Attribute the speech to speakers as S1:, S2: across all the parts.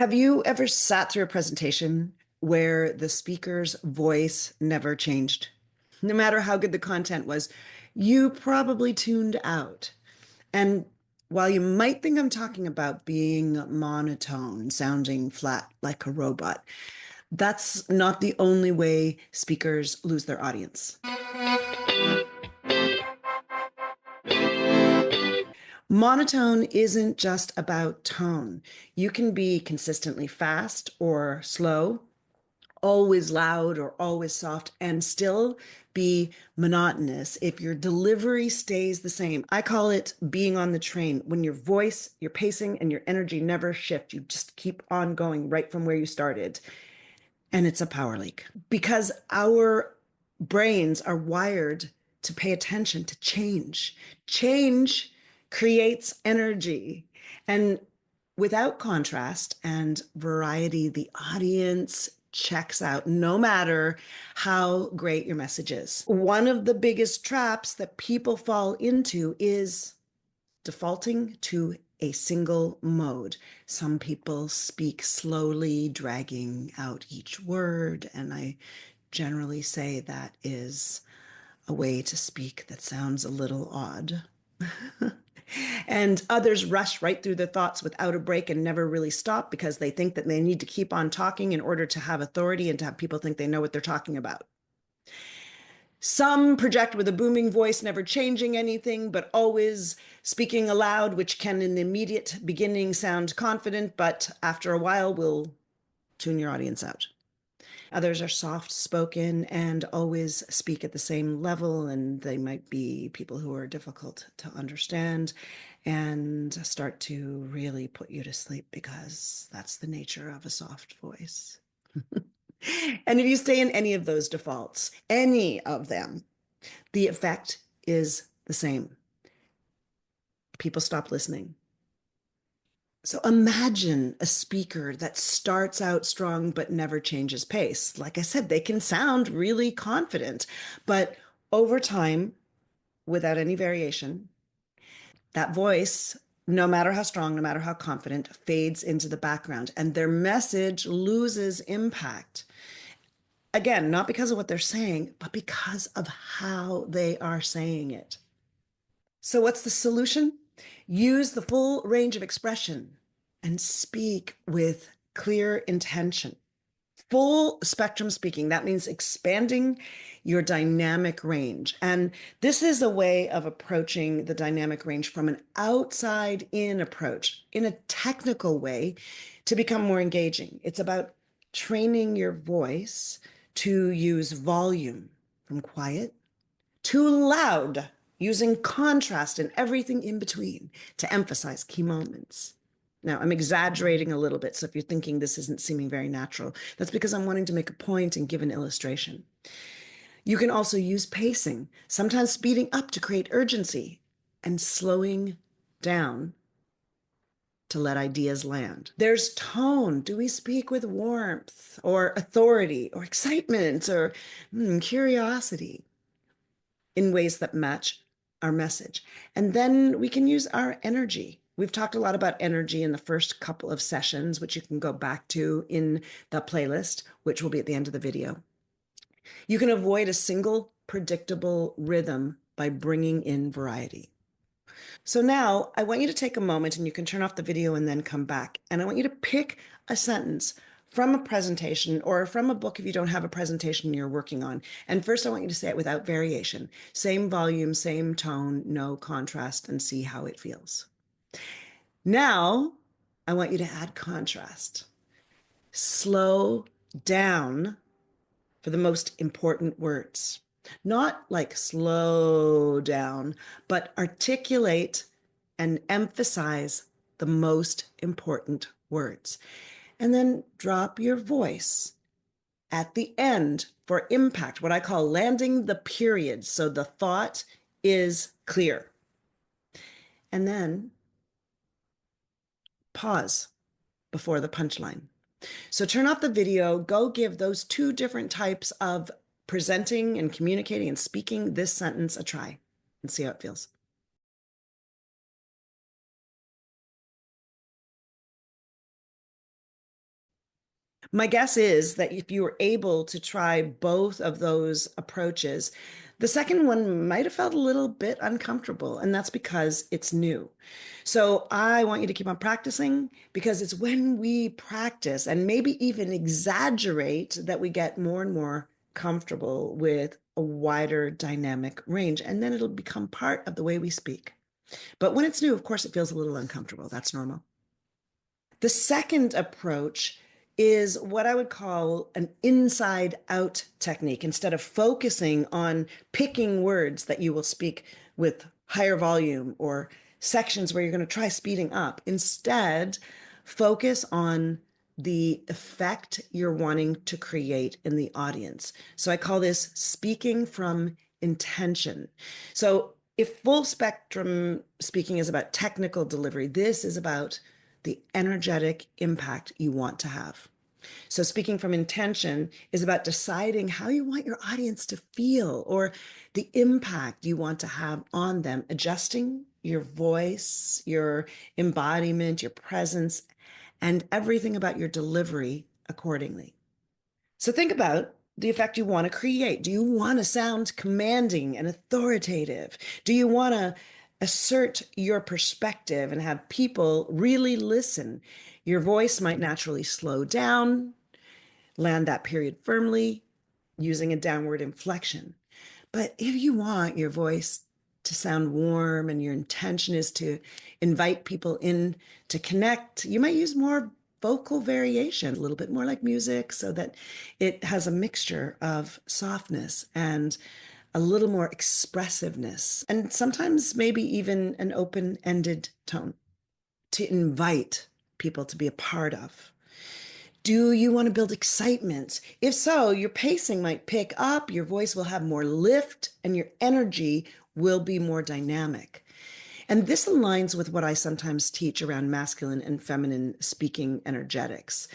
S1: Have you ever sat through a presentation where the speaker's voice never changed? No matter how good the content was, you probably tuned out. And while you might think I'm talking about being monotone, sounding flat like a robot, that's not the only way speakers lose their audience. Monotone isn't just about tone. You can be consistently fast or slow, always loud or always soft, and still be monotonous if your delivery stays the same. I call it being on the train when your voice, your pacing, and your energy never shift. You just keep on going right from where you started. And it's a power leak because our brains are wired to pay attention to change. Change creates energy. And without contrast and variety, the audience checks out no matter how great your message is. One of the biggest traps that people fall into is defaulting to a single mode. Some people speak slowly, dragging out each word, and I generally say that is a way to speak that sounds a little odd. And others rush right through their thoughts without a break and never really stop because they think that they need to keep on talking in order to have authority and to have people think they know what they're talking about. Some project with a booming voice, never changing anything, but always speaking aloud, which can in the immediate beginning sound confident, but after a while will tune your audience out. Others are soft spoken and always speak at the same level, and they might be people who are difficult to understand and start to really put you to sleep because that's the nature of a soft voice. And if you stay in any of those defaults, any of them, the effect is the same. People stop listening. So imagine a speaker that starts out strong but never changes pace. Like I said, they can sound really confident, but over time, without any variation, that voice, no matter how strong, no matter how confident, fades into the background and their message loses impact. Again, not because of what they're saying, but because of how they are saying it. So, what's the solution? Use the full range of expression and speak with clear intention. Full spectrum speaking, that means expanding your dynamic range. And this is a way of approaching the dynamic range from an outside in approach, in a technical way to become more engaging. It's about training your voice to use volume from quiet to loud, using contrast and everything in between to emphasize key moments. Now, I'm exaggerating a little bit, so if you're thinking this isn't seeming very natural, that's because I'm wanting to make a point and give an illustration. You can also use pacing, sometimes speeding up to create urgency and slowing down to let ideas land. There's tone. Do we speak with warmth or authority or excitement or curiosity in ways that match our message? And then we can use our energy. We've talked a lot about energy in the first couple of sessions, which you can go back to in the playlist, which will be at the end of the video. You can avoid a single predictable rhythm by bringing in variety. So now I want you to take a moment and you can turn off the video and then come back. And I want you to pick a sentence from a presentation or from a book if you don't have a presentation you're working on. And first, I want you to say it without variation. Same volume, same tone, no contrast, and see how it feels. Now, I want you to add contrast. Slow down for the most important words. Not like slow down, but articulate and emphasize the most important words. And then drop your voice at the end for impact, what I call landing the period. So the thought is clear. And then pause before the punchline. So turn off the video, go give those two different types of presenting and communicating and speaking this sentence a try and see how it feels. My guess is that if you were able to try both of those approaches, the second one might have felt a little bit uncomfortable, and that's because it's new. So I want you to keep on practicing because it's when we practice and maybe even exaggerate that we get more and more comfortable with a wider dynamic range, and then it'll become part of the way we speak. But when it's new, of course, it feels a little uncomfortable. That's normal. The second approach is what I would call an inside out technique. Instead of focusing on picking words that you will speak with higher volume or sections where you're going to try speeding up, instead, focus on the effect you're wanting to create in the audience. So I call this speaking from intention. So if full spectrum speaking is about technical delivery, this is about the energetic impact you want to have. So, speaking from intention is about deciding how you want your audience to feel or the impact you want to have on them, adjusting your voice, your embodiment, your presence, and everything about your delivery accordingly. So, think about the effect you want to create. Do you want to sound commanding and authoritative? Do you want to assert your perspective and have people really listen? Your voice might naturally slow down, land that period firmly using a downward inflection. But if you want your voice to sound warm and your intention is to invite people in to connect, you might use more vocal variation, a little bit more like music, so that it has a mixture of softness and a little more expressiveness, and sometimes maybe even an open ended tone to invite people to be a part of. Do you want to build excitement? If so, your pacing might pick up, your voice will have more lift, and your energy will be more dynamic. And this aligns with what I sometimes teach around masculine and feminine speaking energetics.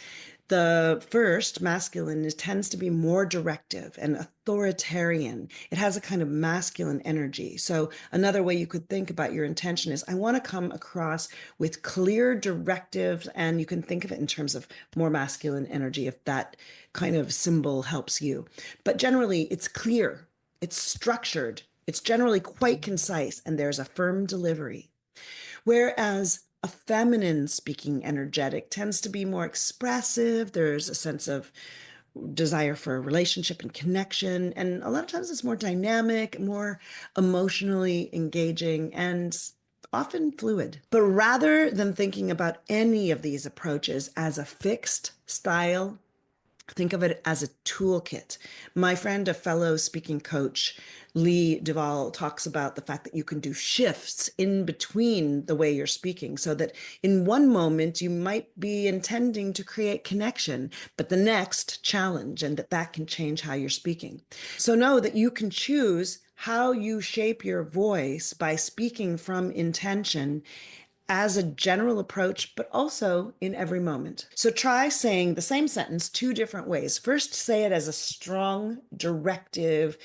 S1: The first, masculine, tends to be more directive and authoritarian. It has a kind of masculine energy. So, another way you could think about your intention is I want to come across with clear directives, and you can think of it in terms of more masculine energy if that kind of symbol helps you. But generally, it's clear, it's structured, it's generally quite concise, and there's a firm delivery. Whereas a feminine speaking energetic tends to be more expressive. There's a sense of desire for a relationship and connection. And a lot of times it's more dynamic, more emotionally engaging, and often fluid. But rather than thinking about any of these approaches as a fixed style, think of it as a toolkit. My friend, a fellow speaking coach, Lee Duvall, talks about the fact that you can do shifts in between the way you're speaking, so that in one moment you might be intending to create connection, but the next challenge, and that can change how you're speaking. So know that you can choose how you shape your voice by speaking from intention as a general approach, but also in every moment. So try saying the same sentence two different ways. First, say it as a strong directive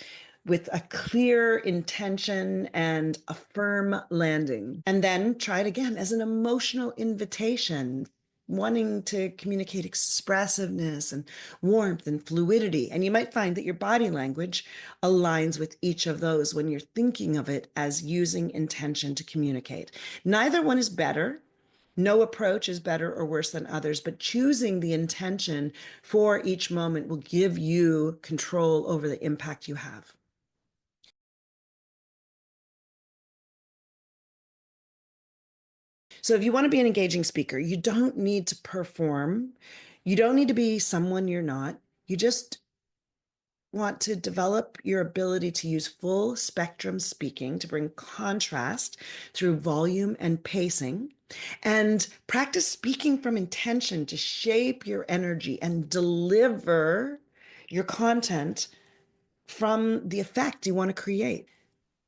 S1: with a clear intention and a firm landing. And then try it again as an emotional invitation, wanting to communicate expressiveness and warmth and fluidity. And you might find that your body language aligns with each of those when you're thinking of it as using intention to communicate. Neither one is better. No approach is better or worse than others, but choosing the intention for each moment will give you control over the impact you have. So if you want to be an engaging speaker, you don't need to perform. You don't need to be someone you're not. You just want to develop your ability to use full spectrum speaking to bring contrast through volume and pacing, and practice speaking from intention to shape your energy and deliver your content from the effect you want to create.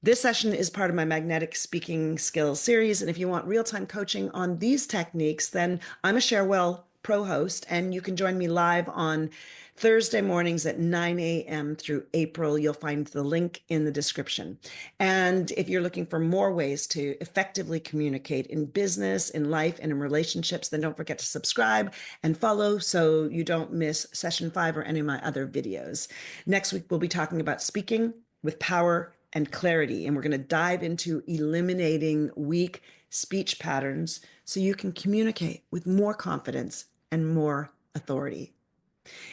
S1: This session is part of my Magnetic Speaking Skills series. And if you want real time coaching on these techniques, then I'm a Cherwell pro host, and you can join me live on Thursday mornings at 9 a.m. through April. You'll find the link in the description. And if you're looking for more ways to effectively communicate in business, in life, and in relationships, then don't forget to subscribe and follow so you don't miss session 5 or any of my other videos. Next week, we'll be talking about speaking with power and clarity, and we're going to dive into eliminating weak speech patterns so you can communicate with more confidence and more authority.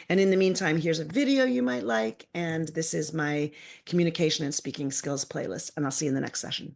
S1: And in the meantime, here's a video you might like, and this is my communication and speaking skills playlist, and I'll see you in the next session.